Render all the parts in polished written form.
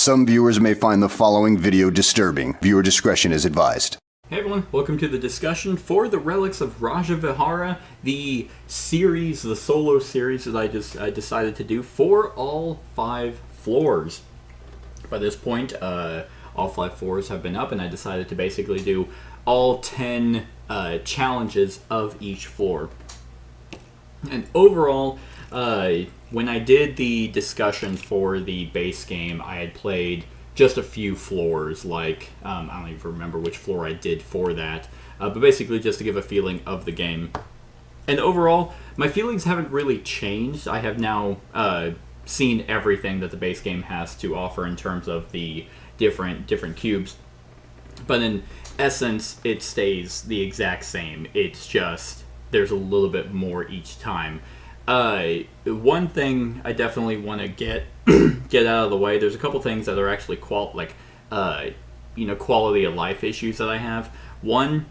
Some viewers may find the following video disturbing. Viewer discretion is advised. Hey everyone, welcome to the discussion for the Relics of Rajavihara, the series, the solo series that I decided to do for all 5 floors. By this point, all 5 floors have been up, and I decided to basically do all 10 challenges of each floor. And overall, when I did the discussion for the base game, I had played just a few floors, like, I don't even remember which floor I did for that, but basically just to give a feeling of the game. And overall, my feelings haven't really changed. I have now seen everything that the base game has to offer in terms of the different cubes. But in essence, it stays the exact same. It's just, there's a little bit more each time. One thing I definitely want to get out of the way. There's a couple things that are actually quality of life issues that I have. One,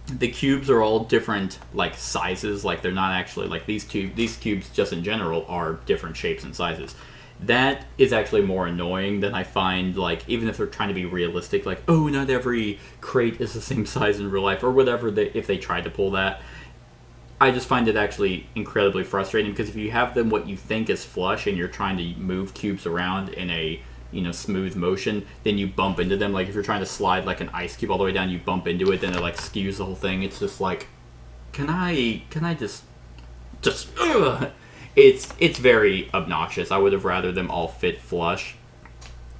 the cubes are all different like sizes. Like they're not actually like these cubes just in general are different shapes and sizes. That is actually more annoying than I find, like, even if they're trying to be realistic, like, oh, not every crate is the same size in real life, or whatever, if they tried to pull that. I just find it actually incredibly frustrating, because if you have them what you think is flush, and you're trying to move cubes around in a, smooth motion, then you bump into them. Like, if you're trying to slide, like, an ice cube all the way down, you bump into it, then it, like, skews the whole thing. It's just like, can I just, ugh. It's very obnoxious. I would have rather them all fit flush.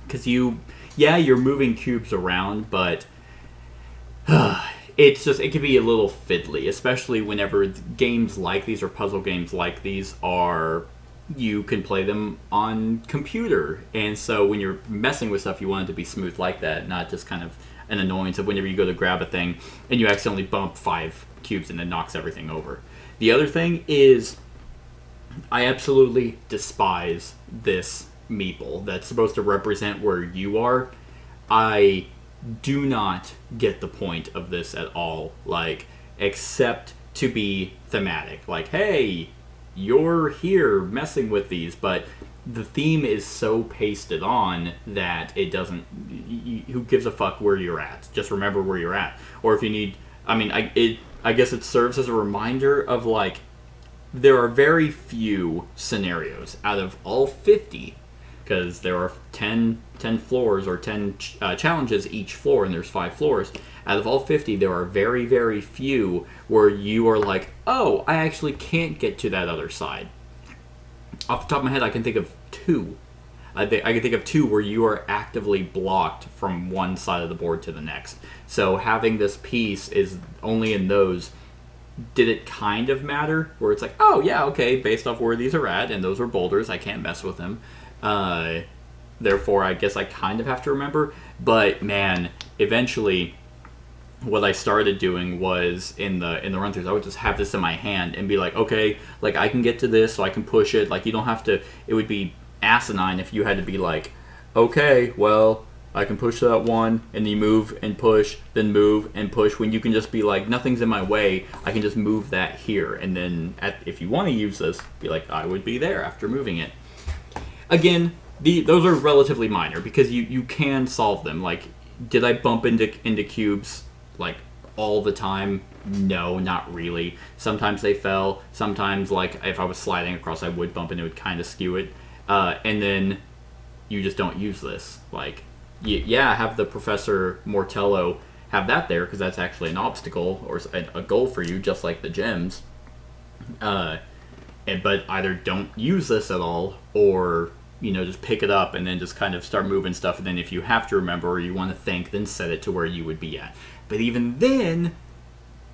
Because you're moving cubes around, but it can be a little fiddly, especially whenever games like these or puzzle games like these you can play them on computer. And so when you're messing with stuff, you want it to be smooth like that, not just kind of an annoyance of whenever you go to grab a thing and you accidentally bump 5 cubes and it knocks everything over. The other thing is, I absolutely despise this meeple that's supposed to represent where you are. I do not get the point of this at all, like, except to be thematic. Like, hey, you're here messing with these, but the theme is so pasted on that it doesn't, who gives a fuck where you're at? Just remember where you're at. Or if you need, I guess it serves as a reminder of, like, there are very few scenarios out of all 50, because there are 10 floors or 10 challenges each floor, and there's 5 floors. Out of all 50, there are very, very few where you are like, oh, I actually can't get to that other side. Off the top of my head, I can think of 2. I can think of 2 where you are actively blocked from one side of the board to the next. So having this piece is only in those. Did it kind of matter? Where it's like, oh yeah, okay, based off where these are at, and those are boulders, I can't mess with them. Therefore, I guess I kind of have to remember. But man, eventually, what I started doing was in the run-throughs, I would just have this in my hand and be like, okay, like I can get to this, so I can push it. Like you don't have to. It would be asinine if you had to be like, okay, well, I can push that one, and then you move and push, then move and push, when you can just be like, nothing's in my way, I can just move that here, and then if you want to use this, be like, I would be there after moving it. Again, those are relatively minor, because you can solve them. Like, did I bump into cubes, like, all the time? No, not really. Sometimes they fell, sometimes, like, if I was sliding across, I would bump and it would kind of skew it, and then you just don't use this, like, have the Professor Mortello have that there, because that's actually an obstacle or a goal for you, just like the gems. But either don't use this at all, or just pick it up and then just kind of start moving stuff. And then if you have to remember or you want to think, then set it to where you would be at. But even then,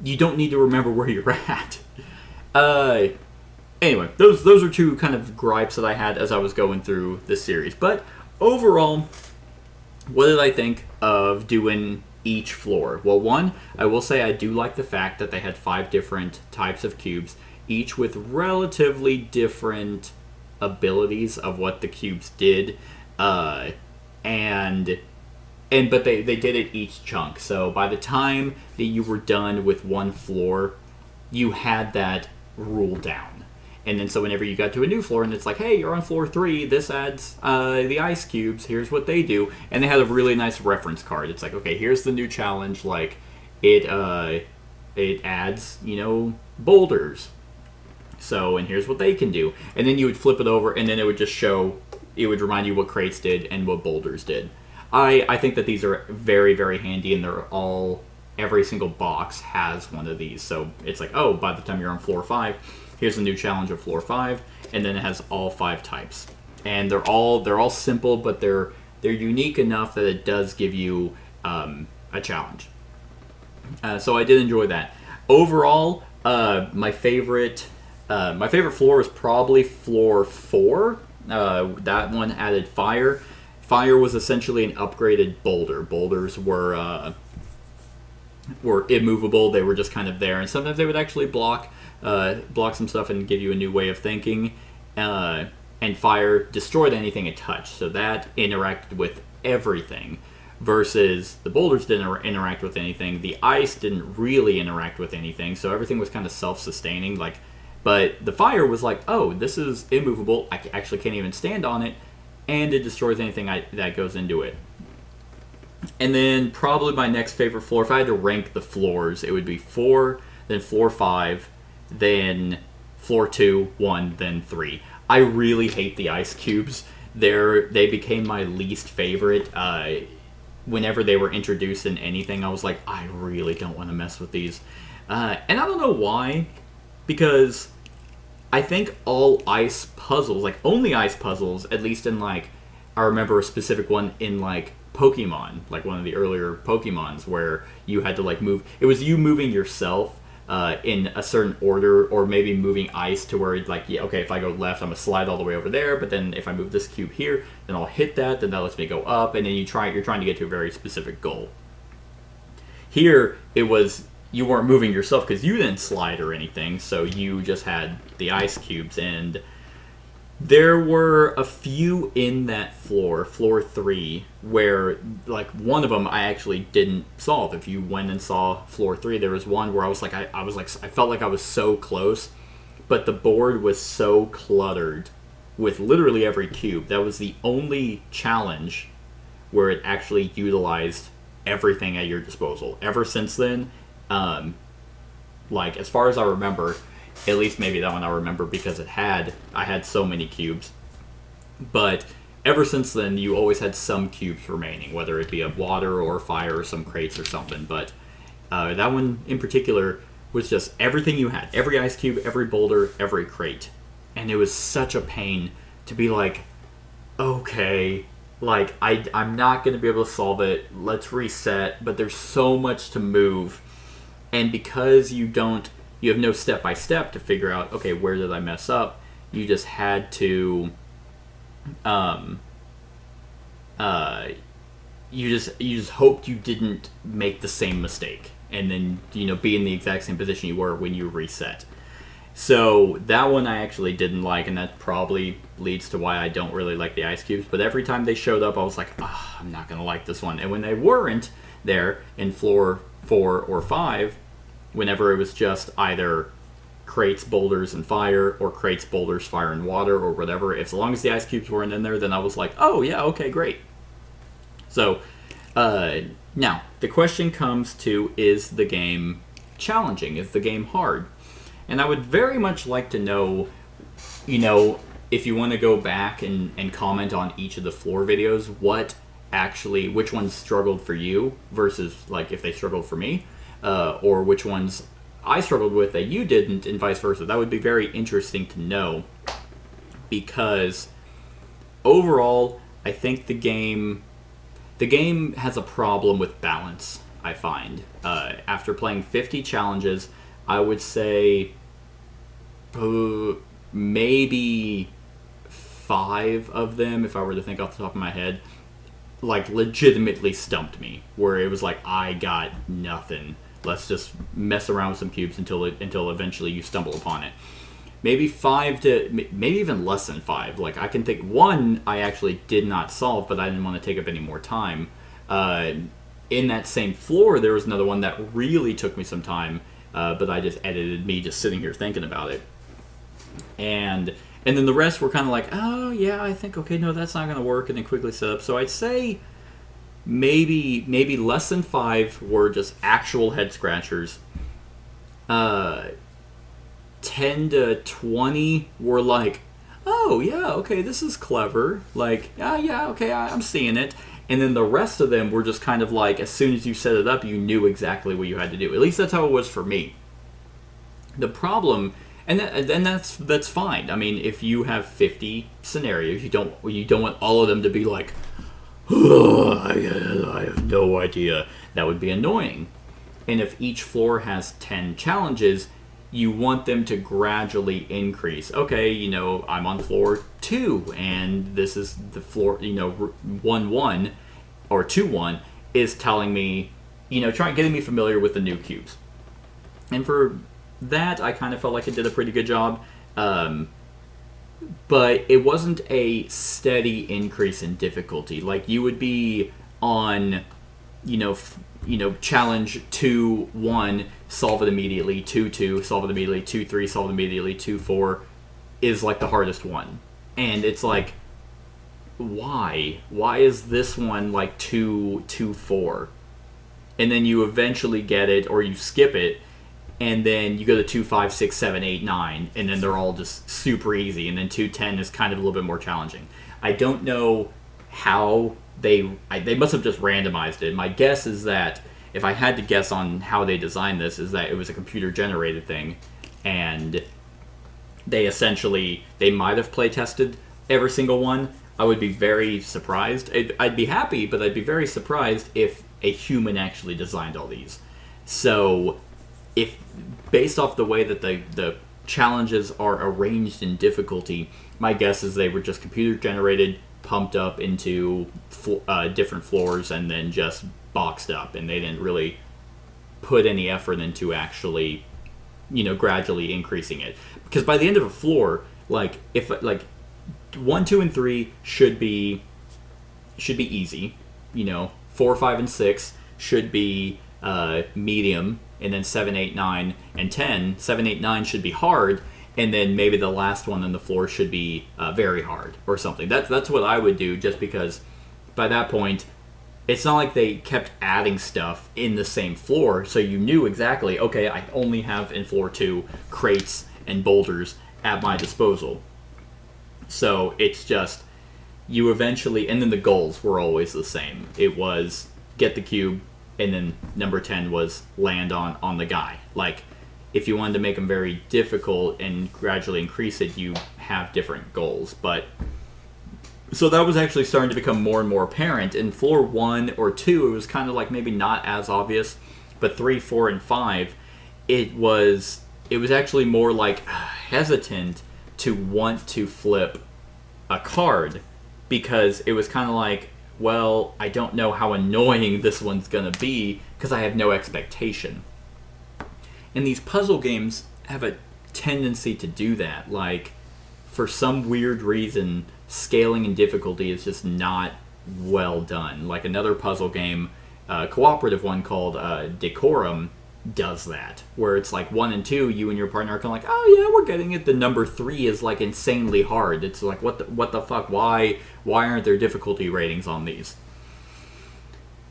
you don't need to remember where you're at. Anyway, those are 2 kind of gripes that I had as I was going through this series. But overall, what did I think of doing each floor? Well, one, I will say I do like the fact that they had 5 different types of cubes, each with relatively different abilities of what the cubes did, but they did it each chunk. So by the time that you were done with one floor, you had that rule down. And then so whenever you got to a new floor and it's like, hey, you're on floor 3, this adds the ice cubes, here's what they do. And they had a really nice reference card. It's like, okay, here's the new challenge, like it adds, boulders. So, and here's what they can do. And then you would flip it over and then it would just show, it would remind you what crates did and what boulders did. I think that these are very, very handy, and every single box has one of these. So it's like, oh, by the time you're on floor 5, here's a new challenge of floor 5, and then it has all 5 types. And they're all simple, but they're unique enough that it does give you a challenge. So I did enjoy that. Overall, my favorite floor was probably floor 4. That one added fire. Fire was essentially an upgraded boulder. Boulders were immovable. They were just kind of there, and sometimes they would actually block some stuff and give you a new way of thinking. And fire destroyed anything it touched, so that interacted with everything. Versus the boulders didn't interact with anything. The ice didn't really interact with anything, so everything was kind of self-sustaining. But the fire was like, oh, this is immovable. I actually can't even stand on it, and it destroys anything that goes into it. And then probably my next favorite floor, if I had to rank the floors, it would be 4, then floor 5, then floor 2, 1, then 3. I really hate the ice cubes. They became my least favorite. Whenever they were introduced in anything, I was like, I really don't want to mess with these. And I don't know why, because I think all ice puzzles, like only ice puzzles, at least in I remember a specific one in Pokemon, like one of the earlier Pokemons, where you had to move. It was you moving yourself in a certain order, or maybe moving ice to where okay, if I go left, I'm gonna slide all the way over there, but then if I move this cube here, then I'll hit that, then that lets me go up, and then you're trying to get to a very specific goal. Here, it was you weren't moving yourself because you didn't slide or anything, so you just had the ice cubes, and there were a few in that floor 3, where one of them I actually didn't solve. If you went and saw floor 3, there was one where I was I felt like I was so close, but the board was so cluttered with literally every cube. That was the only challenge where it actually utilized everything at your disposal. Ever since then, as far as I remember, at least maybe that one I remember because I had so many cubes. But ever since then, you always had some cubes remaining, whether it be of water or fire or some crates or something. But that one in particular was just everything you had. Every ice cube, every boulder, every crate. And it was such a pain to be okay, I'm not going to be able to solve it. Let's reset. But there's so much to move. And because you have no step-by-step to figure out, okay, where did I mess up? You just had to, you just hoped you didn't make the same mistake, and then, be in the exact same position you were when you reset. So that one I actually didn't like, and that probably leads to why I don't really like the ice cubes. But every time they showed up, I was like, I'm not going to like this one. And when they weren't there in floor 4 or 5, whenever it was just either crates, boulders, and fire, or crates, boulders, fire, and water, or whatever, as long as the ice cubes weren't in there, then I was like, oh yeah, okay, great. So, now, the question comes to, is the game challenging? Is the game hard? And I would very much like to know, if you want to go back and comment on each of the floor videos, which ones struggled for you versus, if they struggled for me. Or which ones I struggled with that you didn't, and vice versa. That would be very interesting to know, because overall, I think the game has a problem with balance, I find. After playing 50 challenges, I would say maybe 5 of them, if I were to think off the top of my head, legitimately stumped me, where it was I got nothing. Let's just mess around with some cubes until eventually you stumble upon it. Maybe 5 to maybe even less than 5. I can think one I actually did not solve, but I didn't want to take up any more time. In that same floor, there was another one that really took me some time, but I just edited me just sitting here thinking about it. And then the rest were kind of like, oh yeah, I think okay, no, that's not going to work, and then quickly set up. So I'd say maybe less than 5 were just actual head scratchers. 10 to 20 were like, oh yeah, okay, this is clever. Like, yeah, okay, I'm seeing it. And then the rest of them were just kind of like, as soon as you set it up, you knew exactly what you had to do. At least that's how it was for me. The problem, and that's fine. I mean, if you have 50 scenarios, you don't want all of them to be like, oh, I have no idea. That would be annoying. And if each floor has 10 challenges, you want them to gradually increase. Okay, I'm on floor 2, and this is the floor, 1-1 or 2-1 is telling me, getting me familiar with the new cubes. And for that, I kind of felt like it did a pretty good job. But it wasn't a steady increase in difficulty. Like, you would be on, challenge 2-1, solve it immediately. 2-2, solve it immediately. 2-3, solve it immediately. 2-4 is like the hardest one. And it's like, why? Why is this one like 2-4? And then you eventually get it, or you skip it, and then you go to 2, 5, 6, 7, 8, 9, and then they're all just super easy. And then 2-10 is kind of a little bit more challenging. I don't know how they must have just randomized it. My guess is that, if I had to guess on how they designed this, is that it was a computer generated thing, and they might have play tested every single one. I would be very surprised. I'd be happy, but I'd be very surprised if a human actually designed all these. So, if based off the way that the challenges are arranged in difficulty, my guess is they were just computer generated, pumped up into different floors, and then just boxed up, and they didn't really put any effort into actually, gradually increasing it. Because by the end of a floor, like, if 1, 2, and 3 should be easy, 4, 5, and 6 should be medium, and then 7, 8, 9, and 10. 7, 8, 9 should be hard, and then maybe the last one on the floor should be very hard or something. That's what I would do, just because by that point, it's not like they kept adding stuff in the same floor, so you knew exactly, okay, I only have in floor 2 crates and boulders at my disposal. So it's just, you eventually, and then the goals were always the same. It was get the cube, and then number 10 was land on the guy. Like, if you wanted to make them very difficult and gradually increase it, you have different goals. But so that was actually starting to become more and more apparent. In floor 1 or 2, it was kind of like maybe not as obvious, but 3, 4, and 5, it was actually more like hesitant to want to flip a card, because it was kind of like, well, I don't know how annoying this one's going to be because I have no expectation. And these puzzle games have a tendency to do that. Like, for some weird reason, scaling and difficulty is just not well done. Like, another puzzle game, cooperative one called Decorum, does that, where it's like 1 and 2, you and your partner are kind of like, oh yeah, we're getting it. The number 3 is like insanely hard. It's like, what the fuck? Why aren't there difficulty ratings on these?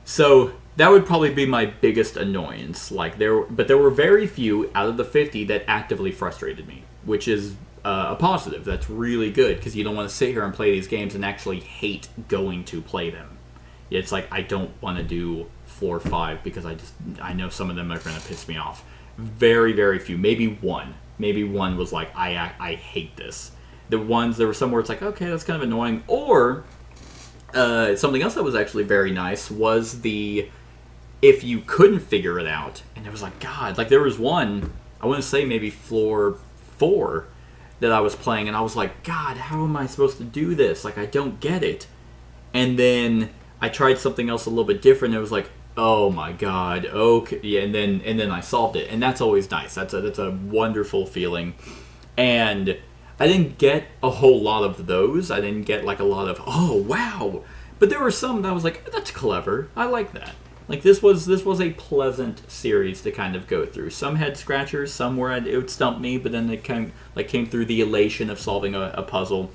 So that would probably be my biggest annoyance. Like, there were very few out of the 50 that actively frustrated me, which is a positive. That's really good, because you don't want to sit here and play these games and actually hate going to play them. It's like, I don't want to do floor 5 because I know some of them are going to piss me off. Very, very few. Maybe one was like, I hate this. There were some where it's like, okay, that's kind of annoying. Or something else that was actually very nice was if you couldn't figure it out, and it was like, God, like, there was one, I want to say maybe floor 4 that I was playing, and I was like, God, how am I supposed to do this? Like, I don't get it. And then I tried something else a little bit different, and it was like, oh my God, okay, yeah, and then I solved it, and that's always nice. That's a wonderful feeling. And I didn't get a whole lot of those. I didn't get like a lot of, oh wow, but there were some that I was like, that's clever. I like that. Like this was a pleasant series to kind of go through. Some head scratchers, some where it would stump me, but then it came through the elation of solving a puzzle.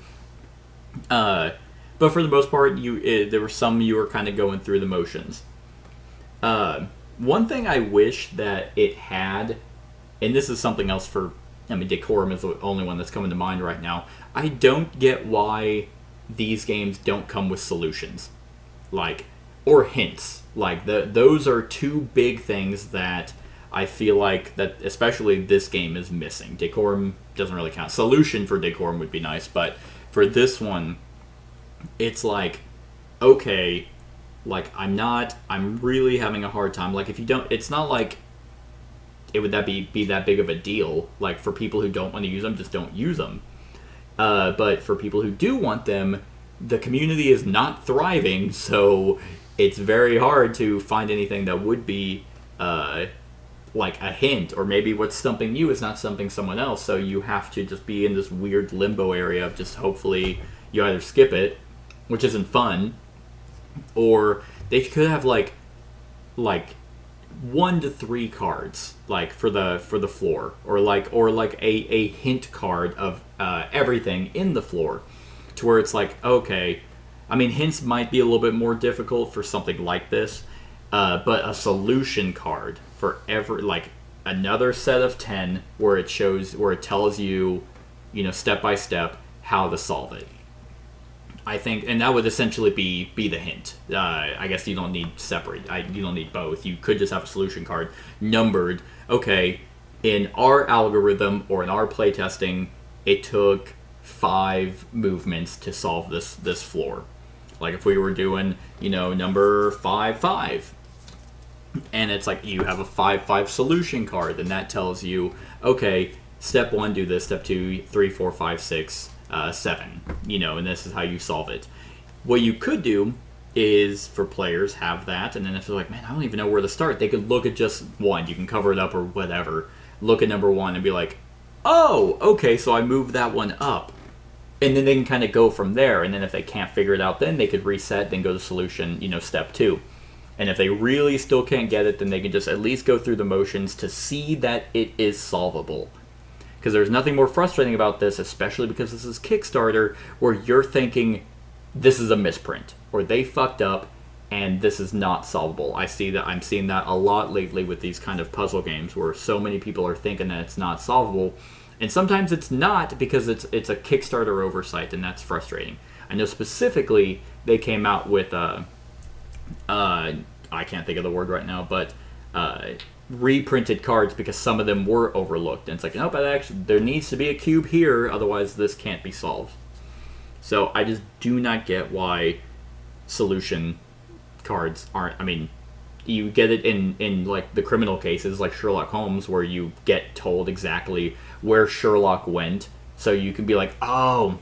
But for the most part, there were some you were kind of going through the motions. One thing I wish that it had, and this is something else Decorum is the only one that's coming to mind right now. I don't get why these games don't come with solutions, or hints. Those are two big things that I feel like that especially this game is missing. Decorum doesn't really count. Solution for Decorum would be nice, but for this one, it's okay, I'm really having a hard time. If you don't, it's not like it would be that big of a deal. For people who don't want to use them, just don't use them. But for people who do want them, the community is not thriving, so it's very hard to find anything that would be a hint, or maybe what's stumping you is not stumping someone else, so you have to just be in this weird limbo area of just hopefully you either skip it, which isn't fun, or they could have 1 to 3 cards for the floor, or a hint card of everything in the floor, to where it's okay. Hints might be a little bit more difficult for something like this, but a solution card for another set of 10 where it tells you, step by step how to solve it. I think, and that would essentially be the hint. I guess you don't need separate. You don't need both. You could just have a solution card numbered. Okay, in our algorithm or in our playtesting, it took 5 movements to solve this floor. If we were doing, number 5-5, and it's you have a 5-5 solution card, and that tells you, okay, step 1 do this, step 2, 3, 4, 5, 6. 7, and this is how you solve it. What you could do is, for players, have that, and then if they're man, I don't even know where to start, they could look at just 1. You can cover it up or whatever. Look at number 1 and be oh, okay, so I moved that one up. And then they can kind of go from there, and then if they can't figure it out, then they could reset, then go to solution, step 2. And if they really still can't get it, then they can just at least go through the motions to see that it is solvable. Because there's nothing more frustrating about this, especially because this is Kickstarter, where you're thinking, this is a misprint, or they fucked up, and this is not solvable. I'm seeing that a lot lately with these kind of puzzle games, where so many people are thinking that it's not solvable, and sometimes it's not because it's a Kickstarter oversight, and that's frustrating. I know specifically they came out with I can't think of the word right now, but reprinted cards because some of them were overlooked, and it's nope, there needs to be a cube here, otherwise this can't be solved. So I just do not get why solution cards aren't. You get it in the criminal cases like Sherlock Holmes, where you get told exactly where Sherlock went, so you can be oh,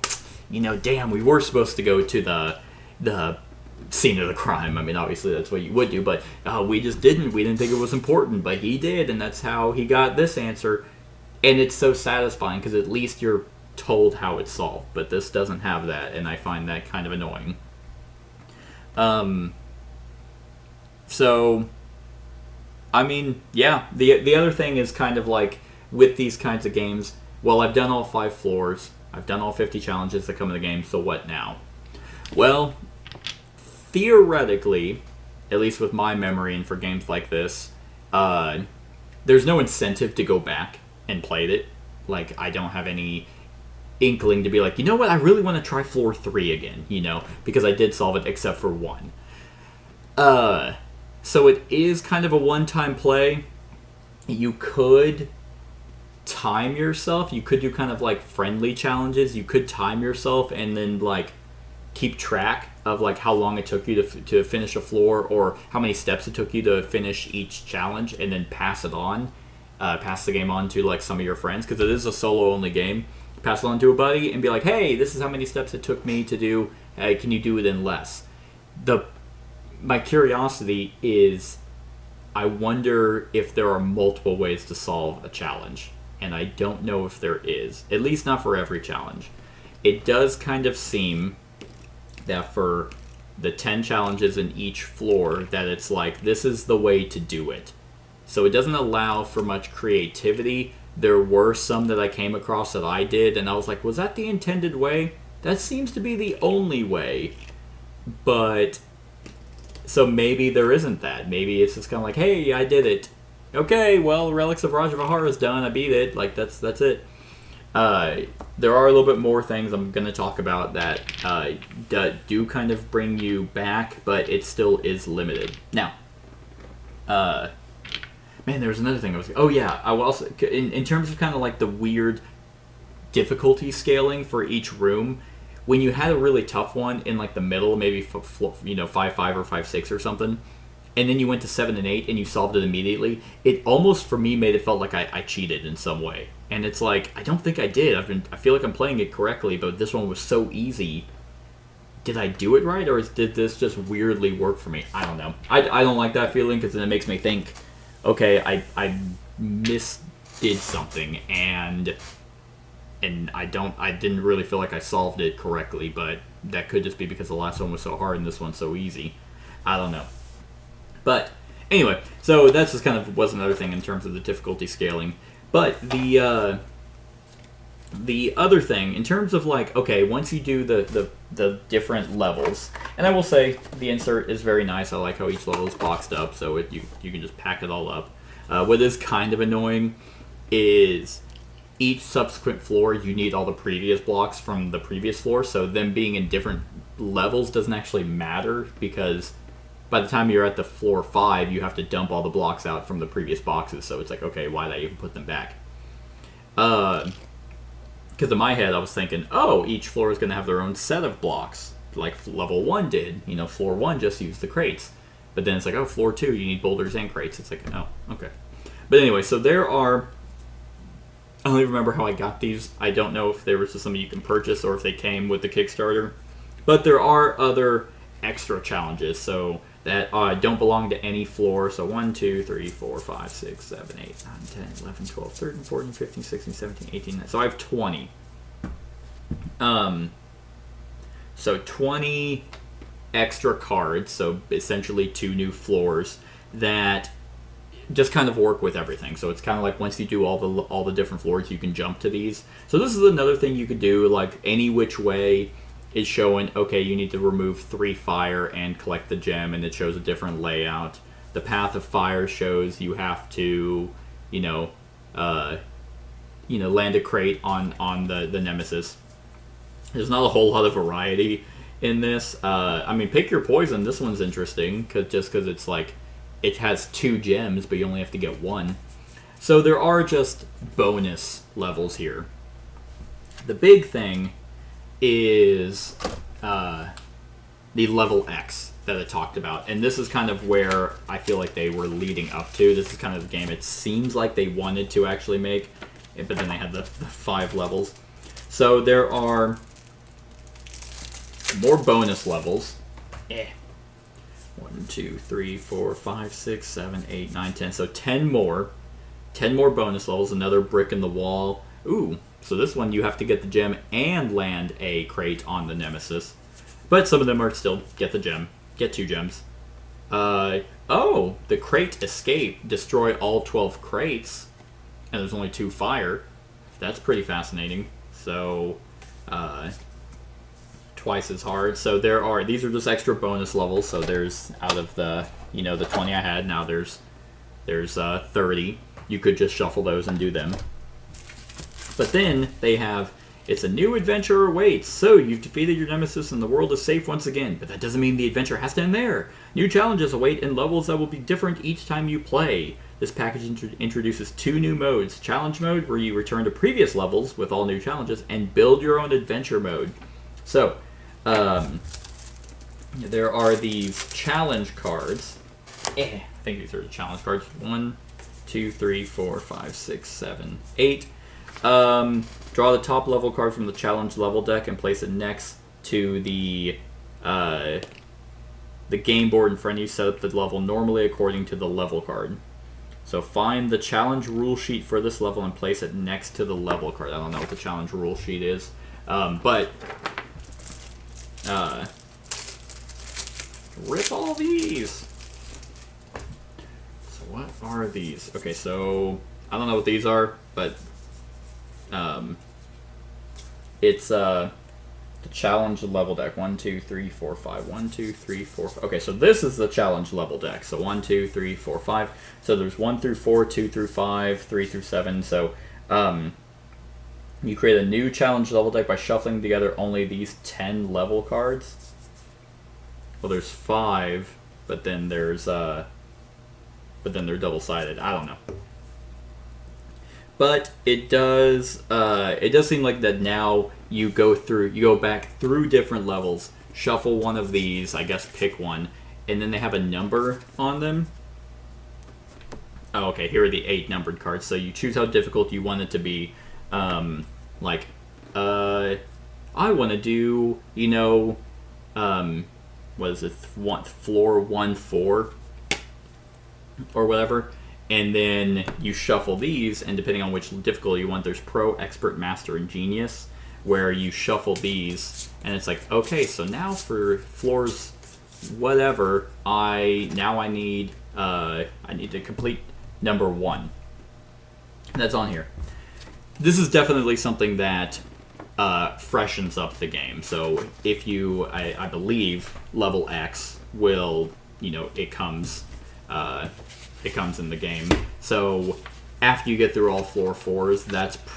damn, we were supposed to go to the scene of the crime. Obviously that's what you would do, but we just didn't. We didn't think it was important, but he did, and that's how he got this answer. And it's so satisfying because at least you're told how it's solved, but this doesn't have that, and I find that kind of annoying. So, yeah, the other thing is kind of with these kinds of games, well, I've done all 5 floors, I've done all 50 challenges that come in the game, so what now? Well, theoretically, at least with my memory and for games like this, there's no incentive to go back and play it. I don't have any inkling to be you know what, I really want to try floor 3 again, because I did solve it except for 1. So it is kind of a one-time play. You could time yourself. You could do kind of friendly challenges. You could time yourself and then keep track of how long it took you to finish a floor, or how many steps it took you to finish each challenge, and then pass the game on to some of your friends, because it is a solo only game. Pass it on to a buddy and be hey, this is how many steps it took me to do. Hey, can you do it in less? My curiosity is, I wonder if there are multiple ways to solve a challenge, and I don't know if there is, at least not for every challenge. It does kind of seem that for the 10 challenges in each floor that it's like, this is the way to do it. So it doesn't allow for much creativity. There were some that I came across that I did, and I was like, was that the intended way? That seems to be the only way. But, so maybe there isn't that. Maybe it's just kind of like, hey, I did it. Okay, well, Relics of Rajavihara is done. I beat it. Like, that's it. There are a little bit more things I'm going to talk about that do kind of bring you back, but it still is limited. Now, man, there was another thing I was... Oh, yeah, I will also... In terms of kind of like the weird difficulty scaling for each room, when you had a really tough one in like the middle, maybe 5-5 or 5-6 or something, and then you went to 7 and 8 and you solved it immediately, it almost for me made it felt like I cheated in some way. And it's like, I don't think I did. I feel like I'm playing it correctly, but this one was so easy. Did I do it right, or did this just weirdly work for me? I don't know. I don't like that feeling, because then it makes me think, okay, I misdid something, and I didn't really feel like I solved it correctly, but that could just be because the last one was so hard and this one's so easy. I don't know. But anyway, so that's just kind of was another thing in terms of the difficulty scaling. But the other thing, in terms of like, okay, once you do the different levels, and I will say the insert is very nice. I like how each level is boxed up, so you can just pack it all up. What is kind of annoying is each subsequent floor you need all the previous blocks from the previous floor, so them being in different levels doesn't actually matter, because by the time you're at the floor 5, you have to dump all the blocks out from the previous boxes, so it's like, okay, why did I even put them back? Because in my head I was thinking, oh, each floor is going to have their own set of blocks, like level 1 did. Floor 1 just used the crates. But then it's like, oh, floor 2, you need boulders and crates. It's like, oh, okay. But anyway, so there are... I don't even remember how I got these. I don't know if there was just something you can purchase or if they came with the Kickstarter. But there are other extra challenges, so that don't belong to any floor. So 1, 2, 3, 4, 5, 6, 7, 8, 9, 10, 11, 12, 13, 14, 15, 16, 17, 18. So I have 20. So 20 extra cards, so essentially 2 new floors that just kind of work with everything. So it's kind of like once you do all the different floors, you can jump to these. So this is another thing you could do, like any which way is showing, okay, you need to remove 3 fire and collect the gem, and it shows a different layout. The path of fire shows you have to, land a crate on the nemesis. There's not a whole lot of variety in this. I mean, pick your poison. This one's interesting, just because it's like, it has 2 gems, but you only have to get 1. So there are just bonus levels here. The big thing is the level X that I talked about. And this is kind of where I feel like they were leading up to. This is kind of the game it seems like they wanted to actually make, but then they had the 5 levels. So there are more bonus levels. 1, 2, 3, 4, 5, 6, 7, 8, 9, 10. So 10 more. 10 more bonus levels. Another brick in the wall. Ooh. So this one you have to get the gem and land a crate on the nemesis. But some of them are still get the gem. Get 2 gems. Oh, the crate escape. Destroy all 12 crates. And there's only 2 fire. That's pretty fascinating. So, twice as hard. So these are just extra bonus levels. So there's, out of the 20 I had, now there's 30. You could just shuffle those and do them. But then they have, it's a new adventure awaits. So you've defeated your nemesis and the world is safe once again. But that doesn't mean the adventure has to end there. New challenges await in levels that will be different each time you play. This package introduces 2 new modes. Challenge mode, where you return to previous levels with all new challenges, and build your own adventure mode. So, there are these challenge cards. I think these are the challenge cards. 1, 2, 3, 4, 5, 6, 7, 8. Draw the top level card from the challenge level deck and place it next to the game board in front of you. Set up the level normally according to the level card. So find the challenge rule sheet for this level and place it next to the level card. I don't know what the challenge rule sheet is, but rip all these. So what are these? Okay, so I don't know what these are, but it's the challenge level deck. 1, 2, 3, 4, 5. 1, 2, 3, 4, 5. Okay, so this is the challenge level deck. So 1, 2, 3, 4, 5. So there's 1 through 4, 2 through 5, 3 through 7. So you create a new challenge level deck by shuffling together only these 10 level cards. Well, there's 5, but then there's they're double-sided. I don't know. But it does seem like that now you go back through different levels, shuffle one of these, I guess pick one, and then they have a number on them. Oh, okay, here are the 8 numbered cards. So you choose how difficult you want it to be. I want to do, what is it, floor 1, 4, or whatever. And then you shuffle these, and depending on which difficulty you want, there's Pro, Expert, Master, and Genius, where you shuffle these, and it's like, okay, so now for floors whatever, I need to complete number 1. That's on here. This is definitely something that freshens up the game. So if you, I believe, level X will, it comes in the game. So after you get through all floor 4s,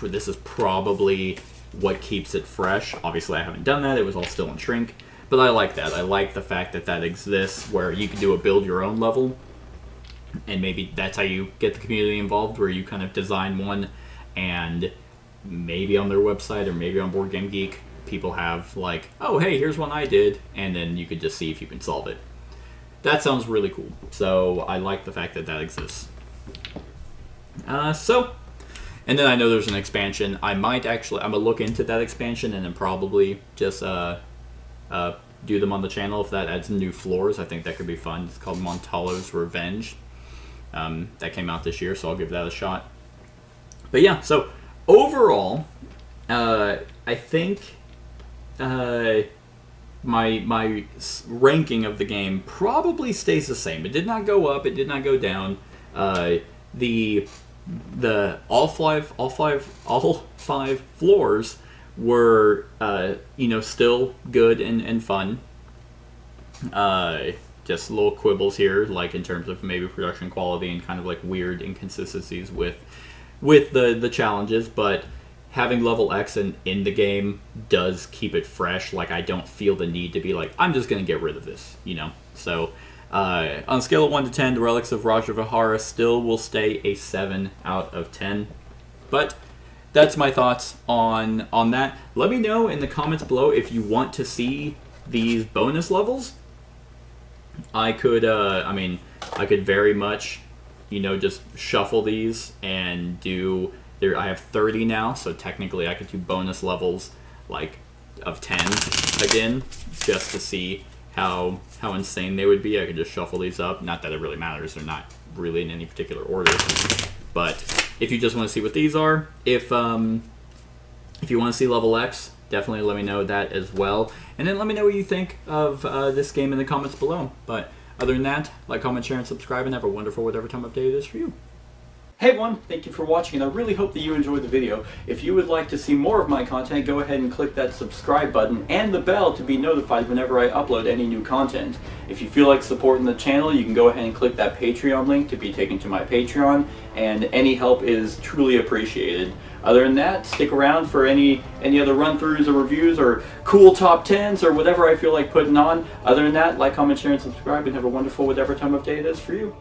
this is probably what keeps it fresh. Obviously, I haven't done that. It was all still in shrink. But I like that. I like the fact that that exists, where you can do a build your own level. And maybe that's how you get the community involved, where you kind of design one, and maybe on their website or maybe on Board Game Geek, people have like, oh, hey, here's one I did. And then you could just see if you can solve it. That sounds really cool. So I like the fact that that exists. And then I know there's an expansion. I'm gonna look into that expansion and then probably just do them on the channel if that adds new floors. I think that could be fun. It's called Montalo's Revenge. That came out this year, so I'll give that a shot. But yeah, so overall, I think my ranking of the game probably stays the same. It did not go up. It did not go down. All five floors were still good and fun. Just little quibbles here, like in terms of maybe production quality and kind of like weird inconsistencies with the challenges, but having level X in the game does keep it fresh. Like, I don't feel the need to be like, I'm just going to get rid of this, So, on a scale of 1 to 10, the Relics of Rajavihara still will stay a 7 out of 10. But that's my thoughts on that. Let me know in the comments below if you want to see these bonus levels. I could very much, just shuffle these and do... I have 30 now, so technically I could do bonus levels like of 10 again, just to see how insane they would be. I could just shuffle these up. Not that it really matters; they're not really in any particular order. But if you just want to see what these are, if you want to see level X, definitely let me know that as well. And then let me know what you think of this game in the comments below. But other than that, like, comment, share, and subscribe, and have a wonderful whatever time of day it is for you. Hey everyone, thank you for watching, and I really hope that you enjoyed the video. If you would like to see more of my content, go ahead and click that subscribe button and the bell to be notified whenever I upload any new content. If you feel like supporting the channel, you can go ahead and click that Patreon link to be taken to my Patreon, and any help is truly appreciated. Other than that, stick around for any other run-throughs or reviews or cool top 10s or whatever I feel like putting on. Other than that, like, comment, share, and subscribe, and have a wonderful whatever time of day it is for you.